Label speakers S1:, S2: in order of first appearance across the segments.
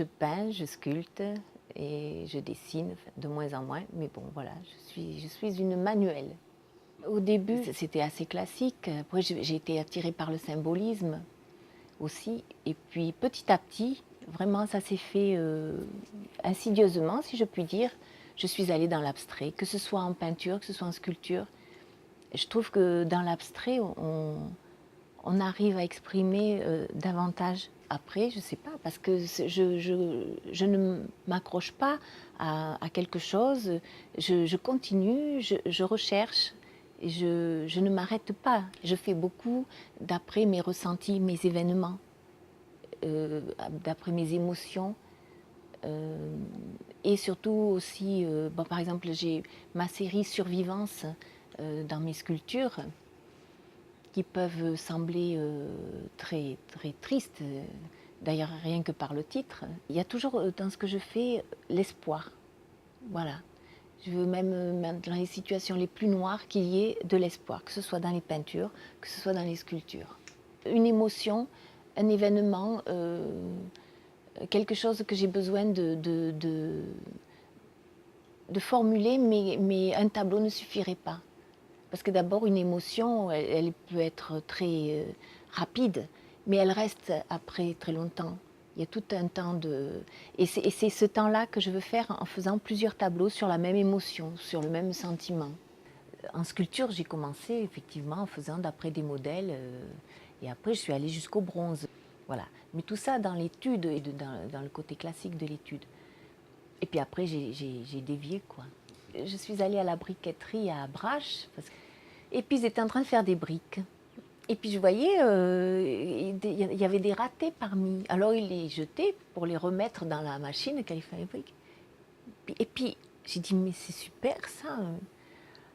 S1: Je peins, je sculpte et je dessine, enfin, de moins en moins, mais bon voilà, je suis une manuelle. Au début, c'était assez classique, après j'ai été attirée par le symbolisme aussi, et puis petit à petit, vraiment ça s'est fait insidieusement, si je puis dire. Je suis allée dans l'abstrait, que ce soit en peinture, que ce soit en sculpture. Je trouve que dans l'abstrait, on arrive à exprimer davantage. Après, je ne sais pas, parce que je ne m'accroche pas à quelque chose, je continue, je recherche, et je ne m'arrête pas. Je fais beaucoup d'après mes ressentis, mes événements, d'après mes émotions. Et surtout aussi, bon, par exemple, j'ai ma série Survivance dans mes sculptures, qui peuvent sembler très, très tristes, d'ailleurs rien que par le titre. Il y a toujours dans ce que je fais l'espoir. Voilà. Je veux même dans les situations les plus noires qu'il y ait de l'espoir, que ce soit dans les peintures, que ce soit dans les sculptures. Une émotion, un événement, quelque chose que j'ai besoin de formuler, mais un tableau ne suffirait pas. Parce que d'abord, une émotion, elle peut être très rapide, mais elle reste après très longtemps. Il y a tout un temps de... Et c'est ce temps-là que je veux faire en faisant plusieurs tableaux sur la même émotion, sur le même sentiment. En sculpture, j'ai commencé effectivement en faisant d'après des modèles, et après je suis allée jusqu'au bronze. Voilà. Mais tout ça dans l'étude et dans le côté classique de l'étude. Et puis après, j'ai dévié, quoi. Je suis allée à la briqueterie à Brache, et puis ils étaient en train de faire des briques. Et puis je voyais, il y avait des ratés parmi. Alors ils les jetaient pour les remettre dans la machine quand il fallait briques. Et puis j'ai dit, mais c'est super ça.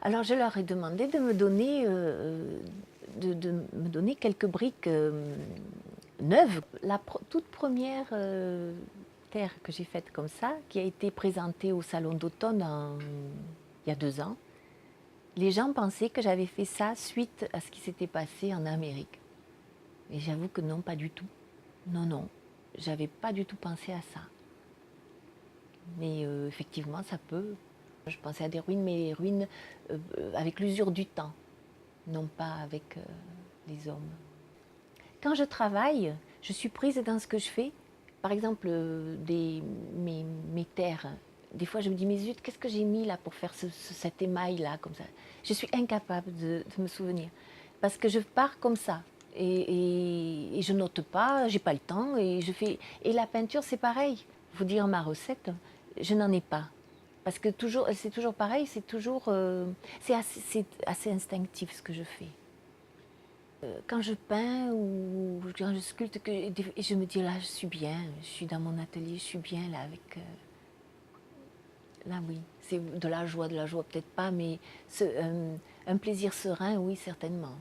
S1: Alors je leur ai demandé de me donner, de me donner quelques briques neuves. La toute première terre que j'ai faite comme ça, qui a été présentée au Salon d'automne il y a 2 ans, les gens pensaient que j'avais fait ça suite à ce qui s'était passé en Amérique. Et j'avoue que non, pas du tout. Non, non, j'avais pas du tout pensé à ça. Mais effectivement, ça peut. Je pensais à des ruines, mais les ruines avec l'usure du temps, non pas avec les hommes. Quand je travaille, je suis prise dans ce que je fais. Par exemple, mes terres. Des fois, je me dis, mais zut, qu'est-ce que j'ai mis là pour faire cet émail-là, comme ça. Je suis incapable de me souvenir. Parce que je pars comme ça. Et je note pas, j'ai pas le temps. Et, et la peinture, c'est pareil. Vous dire ma recette, je n'en ai pas. Parce que c'est toujours pareil, c'est assez instinctif ce que je fais. Quand je peins ou quand je sculpte, je me dis là, je suis bien, je suis dans mon atelier, je suis bien là avec. Là, oui, c'est de la joie peut-être pas, mais un plaisir serein, oui, certainement.